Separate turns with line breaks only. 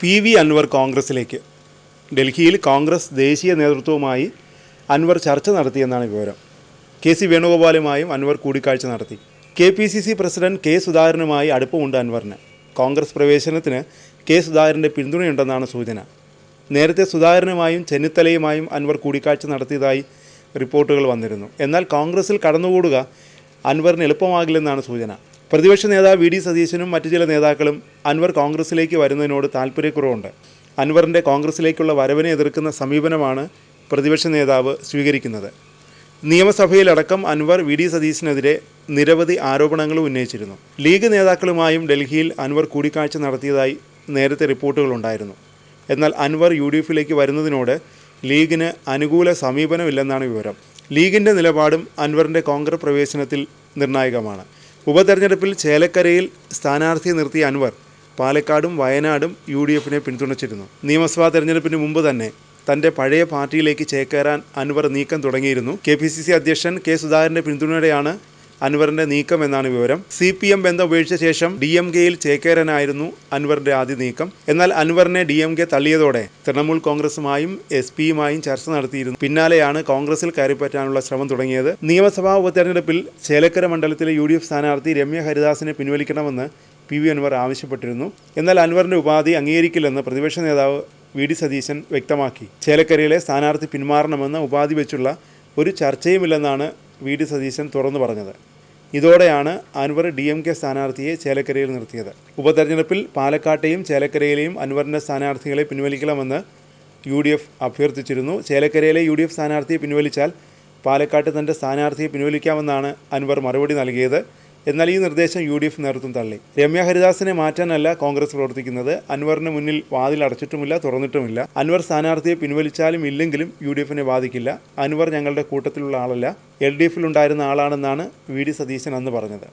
P Anwar കോൺഗ്രസിലേക്ക്. ഡൽഹിയിൽ കോൺഗ്രസ് ദേശീയ നേതൃത്വവുമായി അൻവർ ചർച്ച നടത്തിയെന്നാണ് വിവരം. കെ.സി. വേണുഗോപാലുമായും അൻവർ കൂടിക്കാഴ്ച നടത്തി. KPCC president K. സുധാകരനുമായി അടുപ്പമുണ്ട് അൻവറിന്. കോൺഗ്രസ് പ്രവേശനത്തിന് കെ. സുധാകരൻ്റെ പിന്തുണയുണ്ടെന്നാണ് സൂചന. നേരത്തെ സുധാകരനുമായും ചെന്നിത്തലയുമായും അൻവർ കൂടിക്കാഴ്ച നടത്തിയതായി റിപ്പോർട്ടുകൾ വന്നിരുന്നു. എന്നാൽ കോൺഗ്രസിൽ കടന്നുകൂടുക അൻവറിന് എളുപ്പമാകില്ലെന്നാണ് സൂചന. പ്രതിപക്ഷ നേതാവ് വി. ഡി. സതീശനും മറ്റു ചില നേതാക്കളും അൻവർ കോൺഗ്രസിലേക്ക് വരുന്നതിനോട് താൽപ്പര്യക്കുറവുണ്ട്. അൻവറിൻ്റെ കോൺഗ്രസിലേക്കുള്ള വരവിനെ എതിർക്കുന്ന സമീപനമാണ് പ്രതിപക്ഷ നേതാവ് സ്വീകരിക്കുന്നത്. നിയമസഭയിലടക്കം അൻവർ വി. ഡി. സതീശനെതിരെ നിരവധി ആരോപണങ്ങളും ഉന്നയിച്ചിരുന്നു. ലീഗ് നേതാക്കളുമായും ഡൽഹിയിൽ അൻവർ കൂടിക്കാഴ്ച നടത്തിയതായി നേരത്തെ റിപ്പോർട്ടുകളുണ്ടായിരുന്നു. എന്നാൽ അൻവർ UDFിലേക്ക് വരുന്നതിനോട് ലീഗിന് അനുകൂല സമീപനമില്ലെന്നാണ് വിവരം. ലീഗിൻ്റെ നിലപാടും അൻവറിൻ്റെ കോൺഗ്രസ് പ്രവേശനത്തിൽ നിർണായകമാണ്. ഉപതെരഞ്ഞെടുപ്പിൽ ചേലക്കരയിൽ സ്ഥാനാർത്ഥിയെ നിർത്തിയ അൻവർ പാലക്കാടും വയനാടും UDFിനെ പിന്തുണച്ചിരുന്നു. നിയമസഭാ തെരഞ്ഞെടുപ്പിന് മുമ്പ് തന്നെ തൻ്റെ പഴയ പാർട്ടിയിലേക്ക് ചേക്കേറാൻ അൻവർ നീക്കം തുടങ്ങിയിരുന്നു. KPCC അധ്യക്ഷൻ കെ. സുധാകരൻ്റെ പിന്തുണയോടെയാണ് അൻവറിൻ്റെ നീക്കം എന്നാണ് വിവരം. CPM ബന്ധം ഉപേക്ഷിച്ച ശേഷം DMKയിൽ ചേക്കേറാനായിരുന്നു അൻവറിൻ്റെ ആദ്യ നീക്കം. എന്നാൽ അൻവറിനെ DMK തള്ളിയതോടെ തൃണമൂൽ കോൺഗ്രസുമായും SP-യുമായും ചർച്ച നടത്തിയിരുന്നു. പിന്നാലെയാണ് കോൺഗ്രസിൽ കയറിപ്പറ്റാനുള്ള ശ്രമം തുടങ്ങിയത്. നിയമസഭാ ഉപതെരഞ്ഞെടുപ്പിൽ ചേലക്കര മണ്ഡലത്തിലെ UDF സ്ഥാനാർത്ഥി രമ്യ ഹരിദാസിനെ പിൻവലിക്കണമെന്ന് PV അൻവർ ആവശ്യപ്പെട്ടിരുന്നു. എന്നാൽ അൻവറിൻ്റെ ഉപാധി അംഗീകരിക്കില്ലെന്ന് പ്രതിപക്ഷ നേതാവ് വി. ഡി. സതീശൻ വ്യക്തമാക്കി. ചേലക്കരയിലെ സ്ഥാനാർത്ഥി പിന്മാറണമെന്ന ഉപാധി വെച്ചുള്ള ഒരു ചർച്ചയുമില്ലെന്നാണ് വി. ഡി. സതീശൻ തുറന്നു പറഞ്ഞത്. ഇതോടെയാണ് അൻവർ DMK സ്ഥാനാർത്ഥിയെ ചേലക്കരയിൽ നിർത്തിയത്. ഉപതെരഞ്ഞെടുപ്പിൽ പാലക്കാട്ടെയും ചേലക്കരയിലെയും അൻവറിൻ്റെ സ്ഥാനാർത്ഥികളെ പിൻവലിക്കണമെന്ന് UDF അഭ്യർത്ഥിച്ചിരുന്നു. ചേലക്കരയിലെ UDF സ്ഥാനാർത്ഥിയെ പിൻവലിച്ചാൽ പാലക്കാട്ട് തൻ്റെ സ്ഥാനാർത്ഥിയെ പിൻവലിക്കാമെന്നാണ് അൻവർ മറുപടി നൽകിയത്. എന്നാൽ ഈ നിർദ്ദേശം UDF നേതൃത്വം തള്ളി. രമ്യ ഹരിദാസിനെ മാറ്റാനല്ല കോൺഗ്രസ് പ്രവർത്തിക്കുന്നത്. അൻവറിന് മുന്നിൽ വാതിൽ അടച്ചിട്ടുമില്ല, തുറന്നിട്ടുമില്ല. അൻവർ സ്ഥാനാർത്ഥിയെ പിൻവലിച്ചാലും ഇല്ലെങ്കിലും UDFിനെ ബാധിക്കില്ല. അൻവർ ഞങ്ങളുടെ കൂട്ടത്തിലുള്ള ആളല്ല, LDFിലുണ്ടായിരുന്ന ആളാണെന്നാണ് വി. ഡി. സതീശൻ അന്ന് പറഞ്ഞത്.